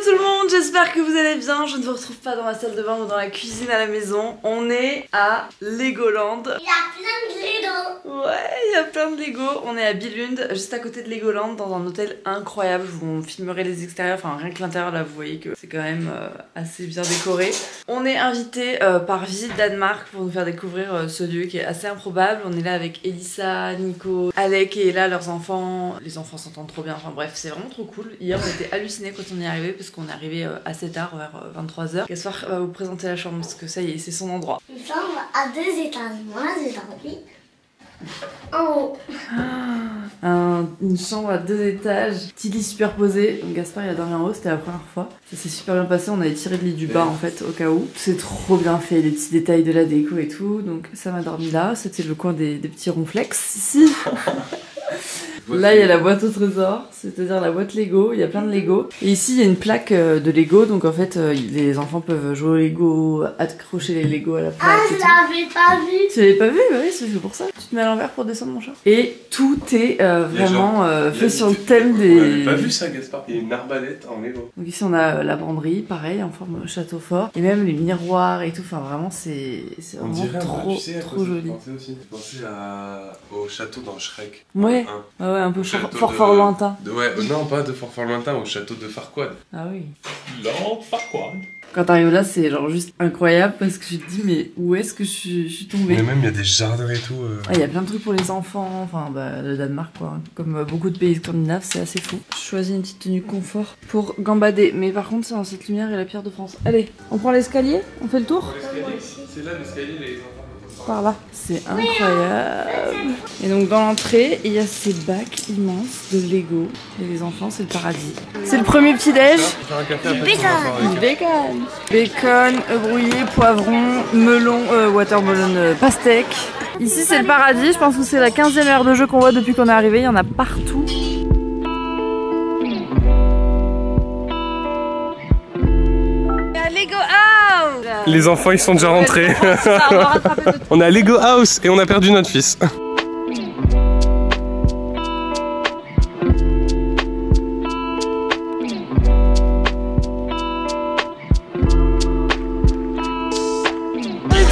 tout le monde, j'espère que vous allez bien. Je ne vous retrouve pas dans la salle de bain ou dans la cuisine à la maison. On est à Legoland. Il y a plein de Lego. Ouais, il y a plein de Lego. On est à Billund, juste à côté de Legoland, dans un hôtel incroyable. Je vous filmerai les extérieurs, enfin rien que l'intérieur là, vous voyez que c'est quand même assez bien décoré. On est invité par Visite Danemark pour nous faire découvrir ce lieu qui est assez improbable. On est là avec Elissa, Nico, Alec et là leurs enfants. Les enfants s'entendent trop bien, enfin bref, c'est vraiment trop cool. Hier on était hallucinés quand on y est arrivé parce qu'on est arrivé assez tard, vers 23h. Gaspard va vous présenter la chambre parce que ça y est, c'est son endroit. Une chambre à 2 étages. Moi, j'ai dormi en haut. Une chambre à 2 étages, petit lit superposé. Donc Gaspard il a dormi en haut, c'était la première fois. Ça s'est super bien passé, on avait tiré le lit du bas en fait au cas où. C'est trop bien fait, les petits détails de la déco et tout. Donc ça m'a dormi là, c'était le coin des petits ronflex ici. Là il y a la boîte au trésor, c'est-à-dire la boîte Lego, il y a plein de Lego. Et ici il y a une plaque de Lego, donc en fait les enfants peuvent jouer au Lego, accrocher les Lego à la plaque. Ah, je l'avais pas vu. Tu l'avais pas vu? Bah oui, c'est fait pour ça. Tu te mets à l'envers pour descendre mon chat. Et tout est vraiment fait sur le thème des... On avait pas vu ça, Gaspard. Il y a une arbalète en Lego. Donc ici on a la banderie, pareil, en forme château fort. Et même les miroirs et tout, enfin vraiment c'est vraiment trop joli. Je pensais au château dans Shrek. Ouais, ouais, un peu fort lointain. Ouais, non, pas de fort lointain, au château de Farquaad. Ah oui. Lord Farquaad. Quand t'arrives là, c'est genre juste incroyable parce que tu te dis, mais où est-ce que je suis tombée? Mais même, il y a des jardins et tout. Il y a plein de trucs pour les enfants, enfin, bah, le Danemark, quoi. Comme beaucoup de pays scandinaves, c'est assez fou. Je choisis une petite tenue confort pour gambader. Mais par contre, c'est dans cette lumière et la pierre de France. Allez, on prend l'escalier? On fait le tour? C'est là l'escalier, les enfants. Par là. C'est incroyable. Et donc dans l'entrée, il y a ces bacs immenses de Lego. Et les enfants, c'est le paradis. C'est le premier petit-déj. Bacon. Bacon. Bacon, œufs brouillés, poivrons, melon, watermelon, pastèque. Ici, c'est le paradis. Je pense que c'est la 15e heure de jeu qu'on voit depuis qu'on est arrivé. Il y en a partout. Lego House. Les enfants, ils sont déjà rentrés. On est à Lego House et on a perdu notre fils.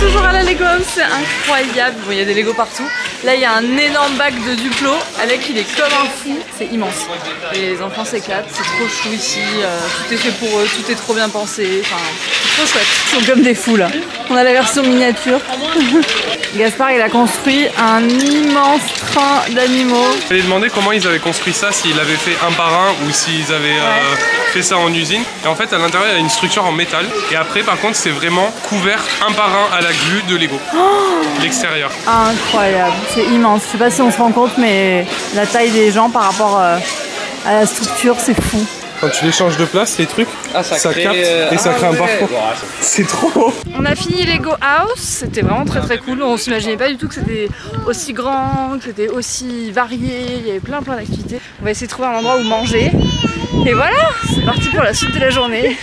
Toujours à la Lego House, c'est incroyable. Bon, il y a des Lego partout. Là, il y a un énorme bac de Duplo. Alec, il est comme un fou. C'est immense. Et les enfants s'éclatent. C'est trop chou ici. Tout est fait pour eux. Tout est trop bien pensé. Enfin, c'est trop chouette. Ils sont comme des fous là. On a la version miniature. Gaspard, il a construit un immense train d'animaux. Je lui ai demandé comment ils avaient construit ça, s'ils l'avaient fait un par un ou s'ils avaient fait ça en usine. Et en fait, à l'intérieur, il y a une structure en métal. Et après, par contre, c'est vraiment couvert un par un à la glu de Lego. L'extérieur. Incroyable, c'est immense. Je sais pas si on se rend compte, mais la taille des gens par rapport à la structure, c'est fou. Quand tu les changes de place, les trucs, ça capte et ça crée un parcours. C'est trop. On a fini Lego House, c'était vraiment très cool. On s'imaginait pas du tout que c'était aussi grand, que c'était aussi varié. Il y avait plein d'activités. On va essayer de trouver un endroit où manger. Et voilà, c'est parti pour la suite de la journée.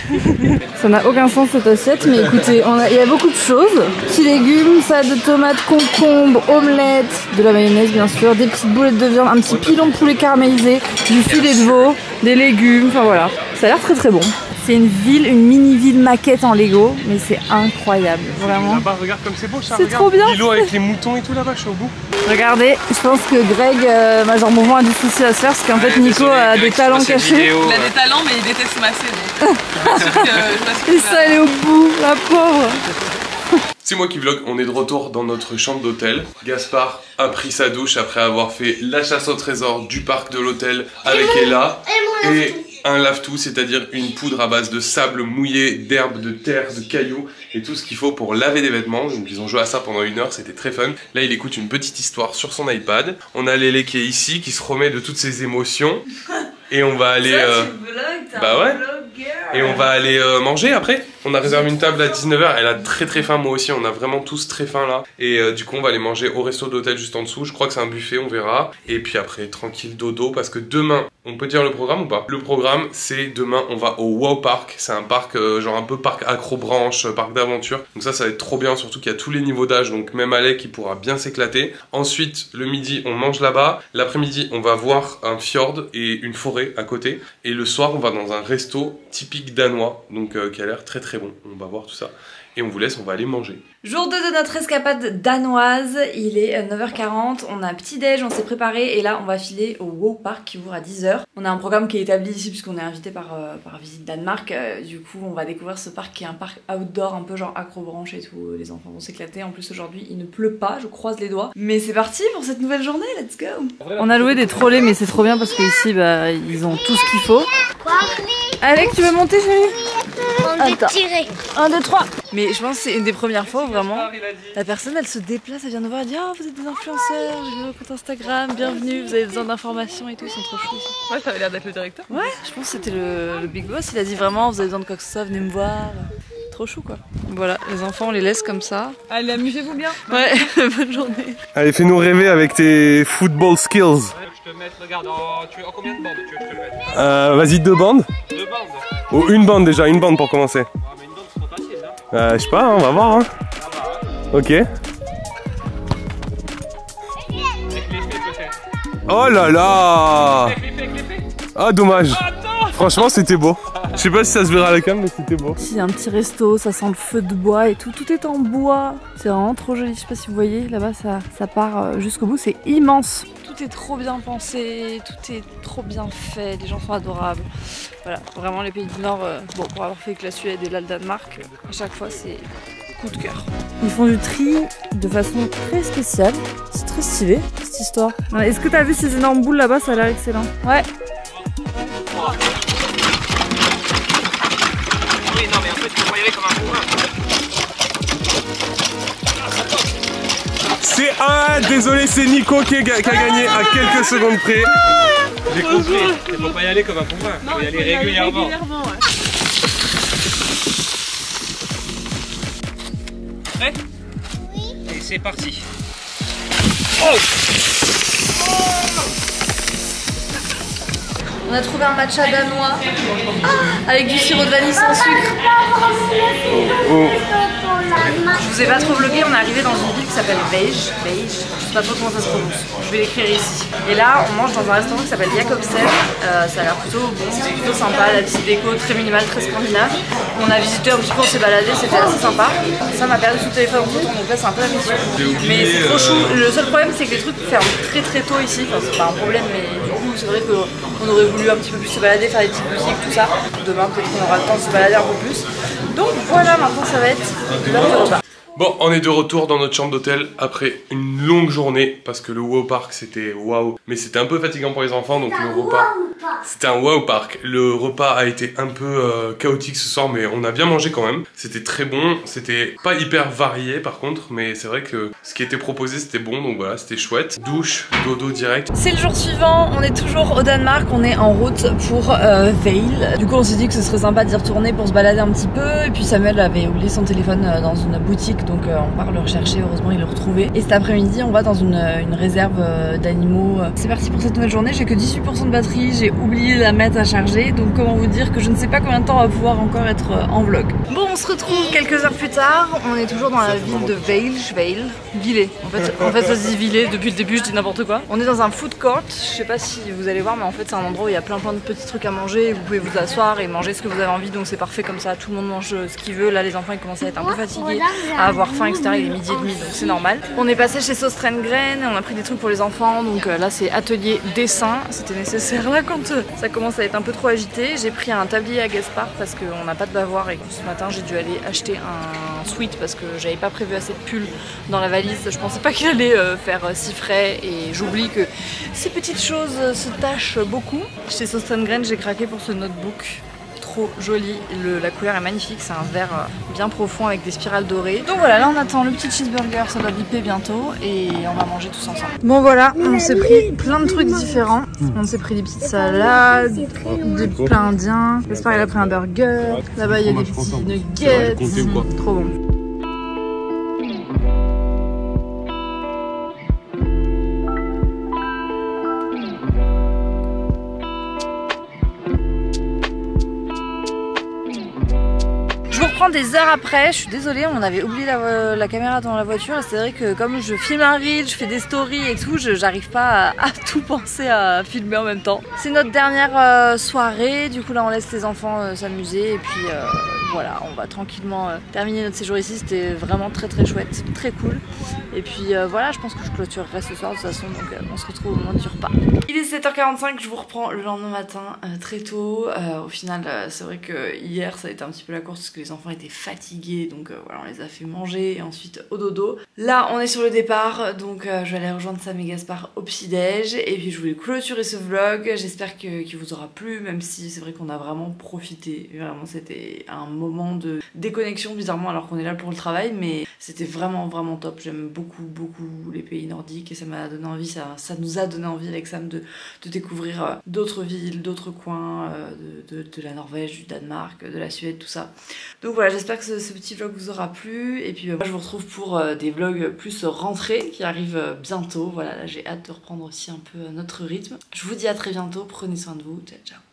Ça n'a aucun sens cette assiette, mais écoutez, il y a beaucoup de choses. Petits légumes, salade de tomates, concombres, omelette, de la mayonnaise bien sûr, des petites boulettes de viande, un petit pilon de poulet caramélisé, du filet de veau, des légumes, enfin voilà. Ça a l'air très bon. C'est une ville, une mini-ville maquette en Lego, mais c'est incroyable, vraiment. Là-bas, regarde comme c'est beau ça. C'est trop bien. L'îlot avec les moutons et tout là-bas, je suis au bout. Regardez, je pense que Greg, Major Mouvement, a du souci à se faire parce qu'en fait Nico a des talents cachés. Il a des talents mais il déteste masser. Et ça, elle est au bout, la pauvre. C'est moi qui vlog, on est de retour dans notre chambre d'hôtel. Gaspard a pris sa douche après avoir fait la chasse au trésor du parc de l'hôtel avec Ella. Et un lave-tout, c'est-à-dire une poudre à base de sable mouillé, d'herbe, de terre, de cailloux et tout ce qu'il faut pour laver des vêtements. Donc ils ont joué à ça pendant 1 heure, c'était très fun. Là il écoute une petite histoire sur son iPad. On a Lélé qui est ici, qui se remet de toutes ses émotions. Et on va aller... bah ouais. Et on va aller manger après. On a réservé une table à 19h, elle a très faim, moi aussi, on a vraiment tous très faim là. Et du coup on va aller manger au resto d'hôtel juste en dessous, je crois que c'est un buffet, on verra. Et puis après, tranquille dodo, parce que demain, on peut dire le programme ou pas? Le programme, c'est demain, on va au Wow Park, c'est un parc genre un peu parc accrobranche, parc d'aventure. Donc ça va être trop bien, surtout qu'il y a tous les niveaux d'âge, donc même Alec il pourra bien s'éclater. Ensuite, le midi, on mange là-bas. L'après-midi, on va voir un fjord et une forêt à côté. Et le soir, on va dans un resto typique danois, donc qui a l'air très très bon. On va voir tout ça. Et on vous laisse, on va aller manger. Jour 2 de notre escapade danoise, il est 9h40, on a un petit déj, on s'est préparé et là on va filer au WoW Park qui ouvre à 10h. On a un programme qui est établi ici puisqu'on est invité par Visite Danemark, du coup on va découvrir ce parc qui est un parc outdoor un peu genre acrobranche et tout, les enfants vont s'éclater. En plus aujourd'hui il ne pleut pas, je croise les doigts. Mais c'est parti pour cette nouvelle journée, let's go. On a loué des trolley mais c'est trop bien parce qu'ici bah, ils ont tout ce qu'il faut. Alex, tu veux monter chérie? On veut tirer. 1, 2, 3. Mais je pense que c'est une des premières fois où vraiment la personne elle se déplace, elle vient nous voir, elle dit oh vous êtes des influenceurs, j'ai vu votre compte Instagram, bienvenue, vous avez besoin d'informations et tout, ils sont trop choues. Ouais, ça avait l'air d'être le directeur. Ouais, je pense que c'était le big boss, il a dit vraiment vous avez besoin de quoi que ce soit, venez me voir. Trop chou quoi. Voilà, les enfants on les laisse comme ça. Allez, amusez-vous bien. Ouais, bonne journée. Allez, fais-nous rêver avec tes football skills. Je te mets, regarde, tu es en combien de bandes tu veux que je te le mette? Vas-y, 2 bandes. 2 bandes. Ou une bande déjà, une bande pour commencer. Ouais, mais une bande c'est trop facile, hein. Je sais pas, on va voir. Hein. Ok. Avec l'effet peut-être. Oh là là. Avec l'effet. Ah dommage. Ah non. Franchement c'était beau. Je sais pas si ça se verra à la cam mais c'était beau. Ici il y a un petit resto, ça sent le feu de bois et tout, tout est en bois. C'est vraiment trop joli, je sais pas si vous voyez, là-bas ça part jusqu'au bout, c'est immense. Tout est trop bien pensé, tout est trop bien fait, les gens sont adorables. Voilà, vraiment les pays du Nord, bon pour avoir fait que la Suède et là le Danemark, à chaque fois c'est coup de cœur. Ils font du tri de façon très spéciale, c'est très stylé cette histoire. Est-ce que t'as vu ces énormes boules là-bas, ça a l'air excellent. Ouais. Oui, non, mais en fait, tu faut y aller comme un bourrin. C'est désolé, c'est Nico qui a gagné à quelques secondes près. J'ai compris. Il faut pas y aller comme un bourrin. Il faut y aller régulièrement. Ouais. Prêt? Oui. Et c'est parti. On a trouvé un matcha danois avec du sirop de vanille sans sucre. Je vous ai pas trop vlogué, on est arrivé dans une ville qui s'appelle Beige, je sais pas trop comment ça se prononce, je vais l'écrire ici. Et là on mange dans un restaurant qui s'appelle Jacobsen, ça a l'air plutôt bon, c'est plutôt sympa, la petite déco très minimale, très scandinave. On a visité un petit peu, on s'est baladé, c'était assez sympa. Ça m'a perdu sous le téléphone donc là c'est un peu la mission. Mais c'est trop chou, le seul problème c'est que les trucs ferment très très tôt ici, enfin c'est pas un problème mais du coup c'est vrai qu'on aurait voulu un petit peu plus se balader, faire des petites boutiques, tout ça. Demain peut-être qu'on aura le temps de se balader un peu plus. Donc voilà, maintenant ça va être l'heure du repas. Bon, on est de retour dans notre chambre d'hôtel après une longue journée parce que le WoW Park c'était waouh, mais c'était un peu fatigant pour les enfants donc le repas. C'était un WoW Park. Le repas a été un peu chaotique ce soir, mais on a bien mangé quand même. C'était très bon, c'était pas hyper varié par contre, mais c'est vrai que ce qui était proposé c'était bon donc voilà, c'était chouette. Douche, dodo direct. C'est le jour suivant, on est toujours au Danemark, on est en route pour Vale. Du coup on s'est dit que ce serait sympa d'y retourner pour se balader un petit peu et puis Samuel avait oublié son téléphone dans une boutique donc on part le rechercher, heureusement il l'a retrouvé. Et cet après-midi on va dans une réserve d'animaux. C'est parti pour cette nouvelle journée, j'ai que 18% de batterie, j'ai oublié de la mettre à charger donc comment vous dire que je ne sais pas combien de temps on va pouvoir encore être en vlog. Bon on se retrouve quelques heures plus tard, on est toujours dans la ville de Vale, Villers. En fait ça se dit Villers depuis le début, je dis n'importe quoi. On est dans un food court, je sais pas si vous allez voir mais en fait c'est un endroit où il y a plein de petits trucs à manger, vous pouvez vous asseoir et manger ce que vous avez envie donc c'est parfait comme ça, tout le monde mange ce qu'il veut. Là les enfants ils commencent à être un peu fatigués, à avoir faim etc, il est 12h30 donc c'est normal. On est passé chez Sostrengren, on a pris des trucs pour les enfants donc là c'est atelier dessin, c'était nécessaire là quand ça commence à être un peu trop agité. J'ai pris un tablier à Gaspard parce qu'on n'a pas de bavoir et que ce matin j'ai dû aller acheter un sweat parce que j'avais pas prévu assez de pulls dans la valise, je pensais pas qu'il allait faire si frais et j'oublie que ces petites choses se tachent beaucoup. Chez Sostrengren j'ai craqué pour ce notebook. Trop joli, la couleur est magnifique, c'est un vert bien profond avec des spirales dorées. Donc voilà, là on attend le petit cheeseburger, ça doit biper bientôt et on va manger tous ensemble. Bon voilà, on s'est pris plein de trucs différents. On s'est pris des petites salades, des plats indiens. J'espère qu'il a pris un burger. Là-bas il y a des petits nuggets. Trop bon. reprend des heures après, je suis désolée, on avait oublié la caméra dans la voiture. C'est vrai que comme je filme un reel, je fais des stories et tout, j'arrive pas à tout penser à filmer en même temps. C'est notre dernière soirée, du coup là on laisse les enfants s'amuser et puis voilà, on va tranquillement terminer notre séjour ici. C'était vraiment très chouette, très cool. Et puis voilà, je pense que je clôturerai ce soir de toute façon, donc on se retrouve au moment du repas. Il est 7h45, je vous reprends le lendemain matin très tôt. Au final, c'est vrai que hier ça a été un petit peu la course parce que les enfants étaient fatigués, donc voilà, on les a fait manger et ensuite au dodo. Là, on est sur le départ, donc je vais aller rejoindre Sam et Gaspard au petit-déj. Et puis je voulais clôturer ce vlog, j'espère qu'il vous aura plu, même si c'est vrai qu'on a vraiment profité. Vraiment, c'était un moment de déconnexion bizarrement alors qu'on est là pour le travail, mais c'était vraiment top. J'aime beaucoup les pays nordiques et ça m'a donné envie, ça nous a donné envie avec Sam de découvrir d'autres villes, d'autres coins de la Norvège, du Danemark, de la Suède, tout ça. Donc voilà, j'espère que ce petit vlog vous aura plu et puis moi je vous retrouve pour des vlogs plus rentrés qui arrivent bientôt. Voilà, là j'ai hâte de reprendre aussi un peu notre rythme. Je vous dis à très bientôt, prenez soin de vous, ciao ciao.